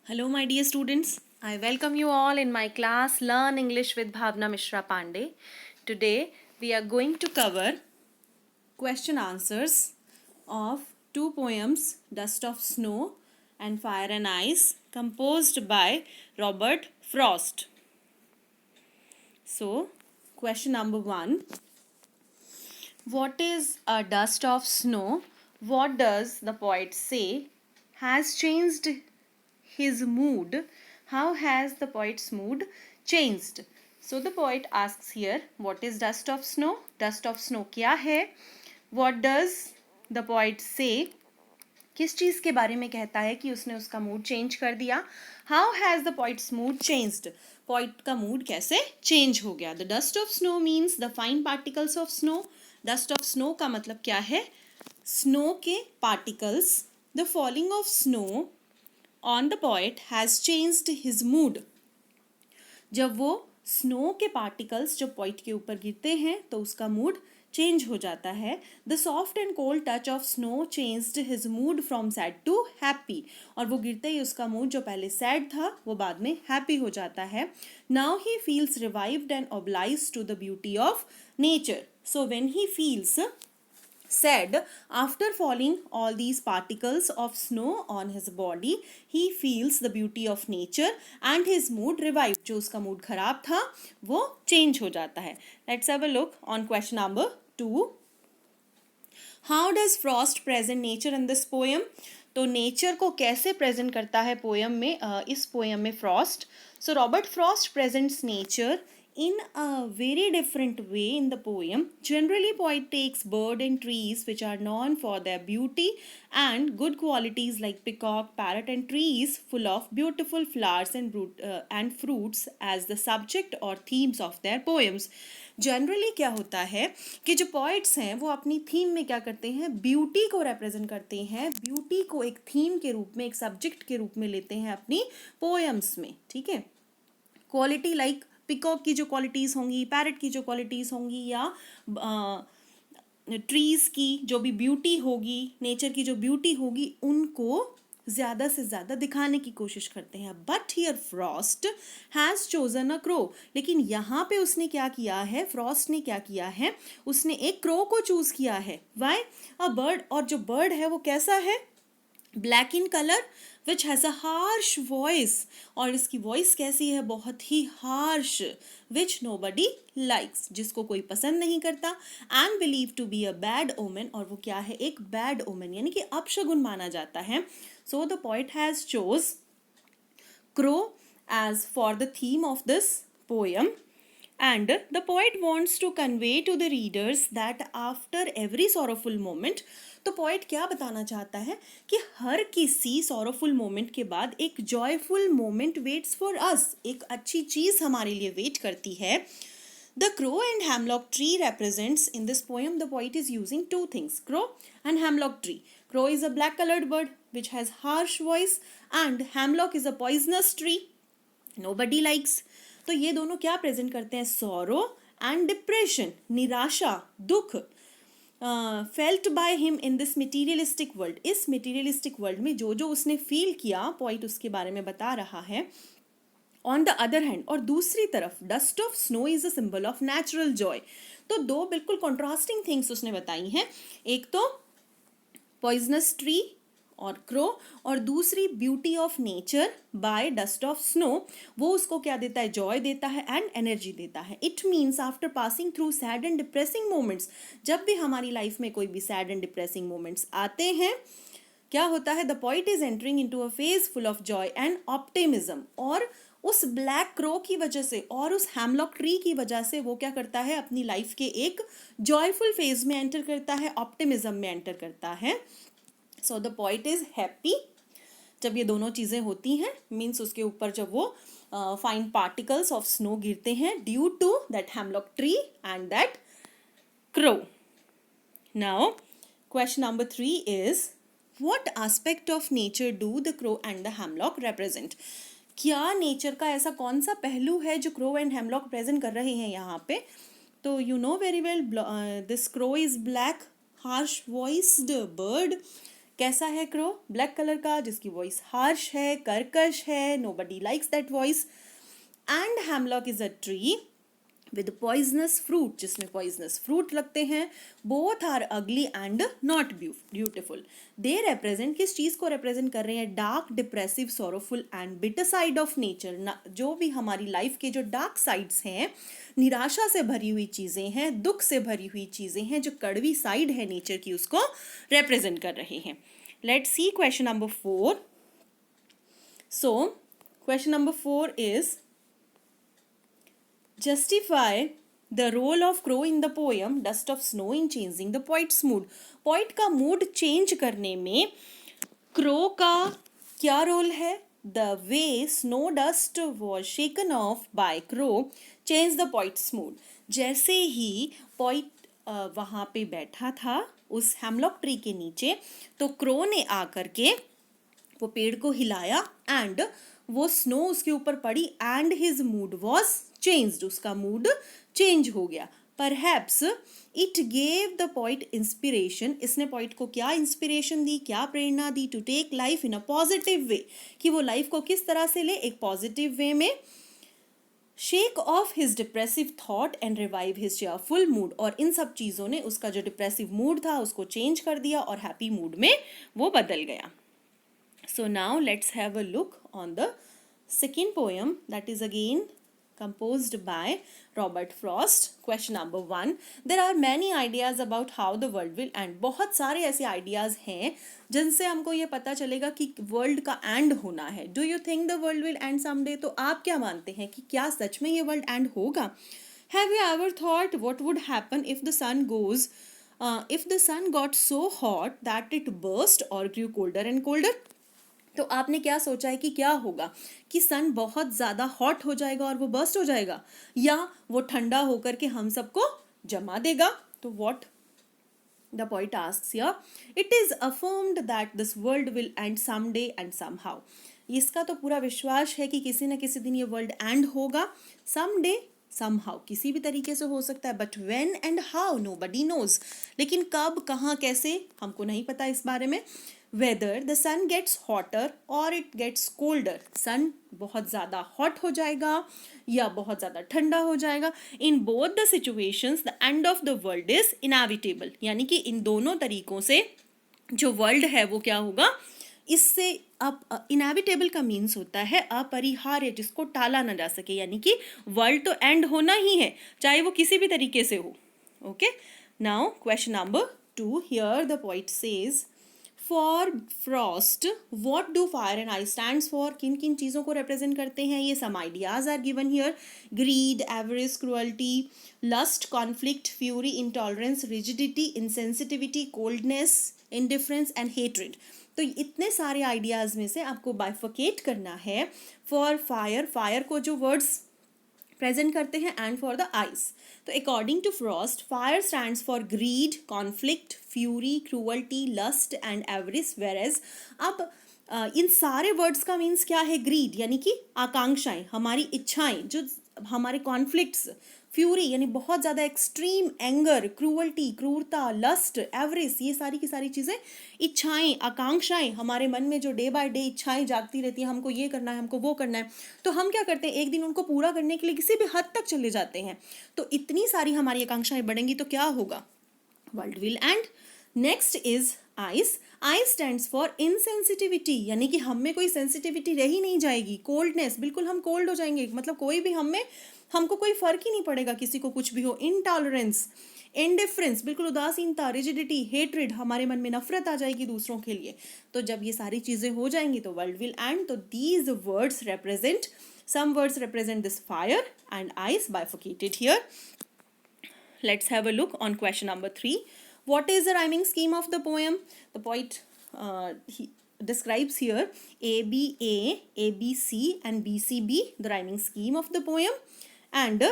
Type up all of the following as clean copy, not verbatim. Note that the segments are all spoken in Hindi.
Hello, my dear students. I welcome you all in my class Learn English with Bhavna Mishra Pandey. Today, we are going to cover question answers of two poems, Dust of Snow and Fire and Ice, composed by Robert Frost. So, question number 1. What is a dust of snow? What does the poet say has changed his mood? How has the poet's mood changed? So the poet asks here, what is dust of snow? Dust of snow क्या है? What does the poet say? किस चीज़ के बारे में कहता है कि उसने उसका मूड चेंज कर दिया? How has the points mood changed? Point का मूड कैसे चेंज हो गया? The dust of snow means the fine particles of snow. Dust of snow का मतलब क्या है? स्नो के particles. The falling of snow on the point has changed his mood. जब वो स्नो के पार्टिकल्स जब पॉइंट के ऊपर गिरते हैं तो उसका मूड चेंज हो जाता है. The soft and cold touch of snow changed his mood from sad to happy. और वो गिरते ही उसका मूड जो पहले सैड था वो बाद में हैप्पी हो जाता है. Now he feels revived and obliged to the beauty of nature. So when he feels sad after falling all these particles of snow on his body, he feels the beauty of nature and his mood revived. जो उसका मूड खराब था वो चेंज हो जाता है. Let's have a look on question number 2. How does Frost present nature in this poem? तो नेचर को कैसे प्रेजेंट करता है पोएम में, इस पोएम में Frost. So Robert Frost presents nature in a very different way in the poem. Generally, poet takes bird and trees which are known for their beauty and good qualities like peacock, parrot and trees full of beautiful flowers and fruits as the subject or themes of their poems. Generally क्या होता है कि जो पोइट्स हैं वो अपनी थीम में क्या करते हैं, ब्यूटी को रिप्रेजेंट करते हैं, ब्यूटी को एक थीम के रूप में, एक सब्जेक्ट के रूप में लेते हैं अपनी पोएम्स में. ठीक है. क्वालिटी लाइक पिकॉक की जो क्वालिटीज़ होंगी, पैरट की जो क्वालिटीज़ होंगी, या ट्रीज़ की जो भी ब्यूटी होगी, नेचर की जो ब्यूटी होगी, उनको ज़्यादा से ज़्यादा दिखाने की कोशिश करते हैं. But here Frost has chosen a crow. लेकिन यहाँ पे उसने क्या किया है, फ्रॉस्ट ने क्या किया है, उसने एक क्रो को चूज़ किया है. वाई? A bird. और जो बर्ड है वो कैसा है, black in colour, which has a harsh voice. और इसकी वॉइस कैसी है, बहुत ही harsh. Which nobody likes, जिसको कोई पसंद नहीं करता. And believe to be a bad omen. और वो क्या है, एक बैड ओमेन, यानी कि अपशगुन माना जाता है. So the poet has chose crow as for the theme of this poem, and the poet wants to convey to the readers that after every sorrowful moment, तो पोएट क्या बताना चाहता है कि हर किसी सॉरोफुल मोमेंट के बाद एक joyful moment waits for us. एक अच्छी चीज़ हमारे लिए वेट करती है. The crow and hemlock tree represents in this poem, the poet is using two things, crow and hemlock tree. Crow is a black colored bird which has harsh voice and hemlock is a poisonous tree nobody likes. तो ये दोनों क्या प्रेजेंट करते हैं, sorrow and depression, निराशा, दुख, felt by him in this materialistic world. इस मटीरियलिस्टिक वर्ल्ड में जो जो उसने फील किया, पॉइंट उसके बारे में बता रहा है. ऑन द अदर हैंड, और दूसरी तरफ, dust of snow is a symbol of natural Joy. तो दो बिल्कुल कॉन्ट्रास्टिंग थिंग्स उसने बताई हैं. एक तो पॉइजनस ट्री और क्रो, और दूसरी beauty of nature by dust of snow. वो उसको क्या देता है, जॉय देता है एंड एनर्जी देता है. It means after passing through sad and depressing moments, जब भी हमारी लाइफ में कोई भी सैड एंड डिप्रेसिंग मोमेंट्स आते हैं, क्या होता है, the poet is entering into a phase full of Joy and optimism. और उस ब्लैक क्रो की वजह से और उस हैमलॉक ट्री की वजह से वो क्या करता है, अपनी लाइफ के एक जॉयफुल फेज में एंटर करता है, ऑप्टिमिज्म में एंटर करता है. So the poet is happy. जब ये दोनों चीज़ें होती हैं, मीन्स उसके ऊपर जब वो फाइन पार्टिकल्स ऑफ स्नो गिरते हैं due to that hemlock tree and that crow. Now question number 3 is, what aspect of nature do the crow and the hemlock represent? क्या नेचर का ऐसा कौन सा पहलू है जो क्रो एंड हेमलॉक प्रेजेंट कर रहे हैं यहाँ पे. तो you know very well, this crow is black, harsh voiced bird. कैसा है क्रो? ब्लैक कलर का, जिसकी वॉइस हार्श है, कर्कश है, nobody likes that voice. And hemlock is a tree with poisonous fruit, जिसमें poisonous fruit लगते हैं. both are ugly and not beautiful. they represent, किस चीज को represent कर रहे हैं? dark, depressive, sorrowful and bitter side of nature. जो भी हमारी लाइफ के जो डार्क साइड्स हैं, निराशा से भरी हुई चीजें हैं, दुख से भरी हुई चीजें हैं, जो कड़वी साइड है नेचर की, उसको represent कर रहे हैं. let's see question number 4. so question number 4 is justify the role of crow in the poem dust of snow in changing the poet's mood. poet का mood change करने में crow का क्या रोल है? the way snow dust was shaken off by crow changed the poet's mood. जैसे ही poet वहाँ पे बैठा था उस हेमलॉक ट्री के नीचे, तो क्रो ने आकर के वो पेड़ को हिलाया एंड वो स्नो उसके ऊपर पड़ी and his mood was changed. उसका मूड चेंज हो गया. Perhaps it gave the point inspiration. इसने पॉइंट को क्या इंस्पिरेशन दी, क्या प्रेरणा दी? To take life in a positive way, कि वो लाइफ को किस तरह से ले? एक पॉजिटिव वे में. Shake of his depressive thought and revive his cheerful mood. और इन सब चीज़ों ने उसका जो डिप्रेसिव मूड था उसको चेंज कर दिया और हैप्पी मूड में वो बदल गया. So now let's have a look on the second poem, that is again composed by Robert Frost. Question number 1. There are many ideas about how the world will end. बहुत सारे ऐसे ideas हैं जिनसे हमको ये पता चलेगा कि वर्ल्ड का एंड होना है. Do you think the world will end someday? तो आप क्या मानते हैं कि क्या सच में ये वर्ल्ड एंड होगा? Have you ever thought what would happen if the sun if the sun got so hot that it burst or grew colder and colder? तो आपने क्या सोचा है कि क्या होगा? कि सन बहुत ज़्यादा हॉट हो जाएगा और वो बर्स्ट हो जाएगा, या वो ठंडा होकर के हम सबको जमा देगा? तो what the point asks here, it is affirmed that this world will end someday and somehow. इसका तो पूरा विश्वास है कि किसी न किसी दिन ये वर्ल्ड एंड होगा. समडे समहाउ, किसी भी तरीके से हो सकता है, but when and how nobody knows. लेकिन कब, कहाँ, कैसे, हमको नहीं पता इस बारे में. whether the sun gets hotter or it gets colder. sun बहुत ज़्यादा hot हो जाएगा या बहुत ज़्यादा ठंडा हो जाएगा. in both the situations the end of the world is inevitable. यानी कि इन दोनों तरीकों से जो वर्ल्ड है वो क्या होगा? इससे अब इनएविटेबल का मीन्स होता है अपरिहार्य, जिसको टाला ना जा सके. यानी कि वर्ल्ड तो एंड होना ही है, चाहे वो किसी भी तरीके से हो. Okay, now question number 2. Here the poet says, for frost what do fire and ice stands for. किन किन चीज़ों को रिप्रेजेंट करते हैं ये? Some ideas are given here. Greed, average, cruelty, lust, conflict, fury, intolerance, rigidity, insensitivity, coldness, indifference and hatred. तो इतने सारे आइडियाज़ में से आपको बाइफिकेट करना है. फॉर फायर, फायर को जो वर्ड्स प्रेजेंट करते हैं, एंड फॉर द आइस. तो according to Frost, fire stands for greed, conflict, fury, cruelty, lust and avarice. Whereas अब इन सारे वर्ड्स का मीन्स क्या है? ग्रीड यानी कि आकांक्षाएं, हमारी इच्छाएं, जो हमारे कॉन्फ्लिक्ट्स, फ्यूरी यानी बहुत ज़्यादा एक्सट्रीम एंगर, क्रूअल्टी, क्रूरता, लस्ट, एवरिस, ये सारी की सारी चीज़ें इच्छाएं, आकांक्षाएं, हमारे मन में जो डे बाय डे इच्छाएं जागती रहती हैं, हमको ये करना है, हमको वो करना है. तो हम क्या करते हैं? एक दिन उनको पूरा करने के लिए किसी भी हद तक चले जाते हैं. तो इतनी सारी हमारी आकांक्षाएं बढ़ेंगी तो क्या होगा? World will and. Next is ice. Ice stands for insensitivity, यानी कि हम में कोई सेंसिटिविटी रह ही नहीं जाएगी. कोल्डनेस, बिल्कुल हम कोल्ड हो जाएंगे, मतलब कोई भी हमको कोई फर्क ही नहीं पड़ेगा, किसी को कुछ भी हो. इंटॉलरेंस, इंडिफरेंस, बिल्कुल उदासीनता. रिजिडिटी, हेट्रेड, हमारे मन में नफरत आ जाएगी दूसरों के लिए. तो जब ये सारी चीज़ें हो जाएंगी तो वर्ल्ड विल एंड. तो these words represent, some words represent this fire and ice bifurcated here. Let's have a look on question number 3. What is the rhyming scheme of the poem? The poet he describes here ABA, ABC and BCB, the rhyming scheme of the poem. And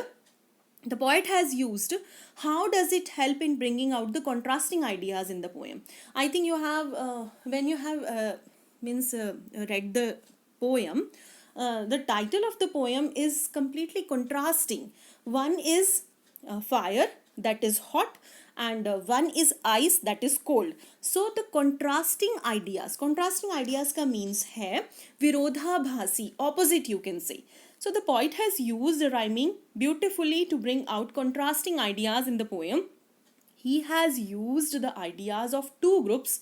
the poet has used, how does it help in bringing out the contrasting ideas in the poem? I think you have, when you have read the poem, the title of the poem is completely contrasting. One is fire, that is hot, and one is ice, that is cold. So the contrasting ideas का means है विरोधाभासी, opposite you can say. So the poet has used rhyming beautifully to bring out contrasting ideas in the poem. He has used the ideas of two groups.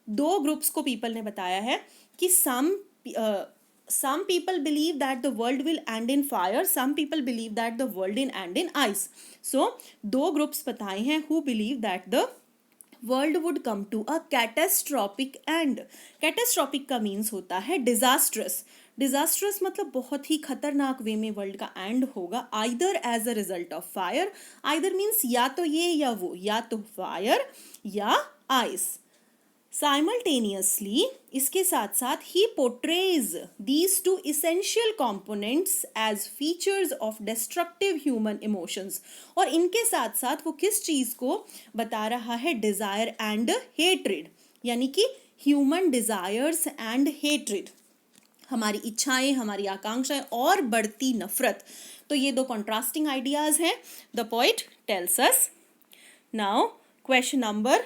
दो ग्रुप्स को पीपल ने बताया है कि some people believe that the world will end in fire, some people believe that the world will end in ice. So दो ग्रुप्स बताए हैं who believe that the world would come to a catastrophic end. Catastrophic का means होता है disastrous. Disastrous मतलब बहुत ही खतरनाक वे में वर्ल्ड का एंड होगा, either as a result of fire. Either means या तो ये या वो, या तो फायर या आइस. Simultaneously, इसके साथ साथ he portrays these two essential components as features of destructive human emotions. और इनके साथ साथ वो किस चीज़ को बता रहा है? desire and hatred, यानी कि human desires and hatred, हमारी इच्छाएं, हमारी आकांक्षाएं और बढ़ती नफरत. तो ये दो contrasting ideas हैं. The poet tells us. Now, question number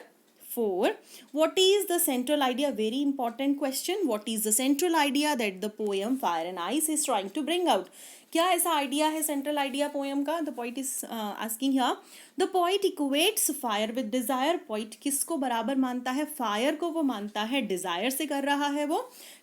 4. What is the central idea? Very important question. What is the central idea that the poem Fire and Ice is trying to bring out? क्या ऐसा आइडिया है सेंट्रल आइडिया पोएम का? The poet is asking here. The poet equates fire with desire. Poet किसको बराबर मानता है? फायर को वो मानता है डिजायर से कर रहा है वो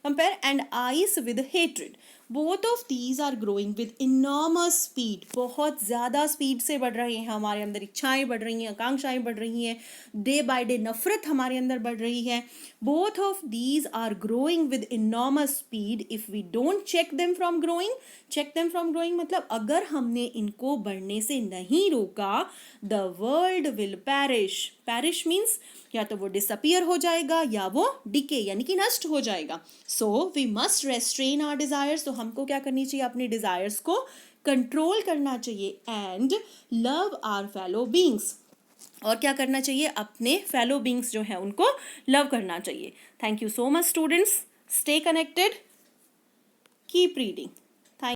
compare. And ice with hatred. Both of these are growing with enormous speed. बहुत ज़्यादा स्पीड से बढ़ रहे हैं हमारे अंदर, इच्छाएं बढ़ रही हैं, आकांक्षाएं बढ़ रही हैं, डे बाय डे नफरत हमारे अंदर बढ़ रही है. Both of these are growing with enormous speed if we don't check them from growing. Check them from growing मतलब अगर हमने इनको बढ़ने से नहीं रोका, the world will perish. Perish means या तो वो डिसअपियर हो जाएगा या वो डिके यानी कि नष्ट हो जाएगा. So we must restrain our desires. तो हमको क्या करनी चाहिए? अपने डिजायर्स को कंट्रोल करना चाहिए. And love our fellow beings. और क्या करना चाहिए? अपने फेलो बीइंग्स जो है उनको लव करना चाहिए. Thank you so much students. Stay connected. Keep reading.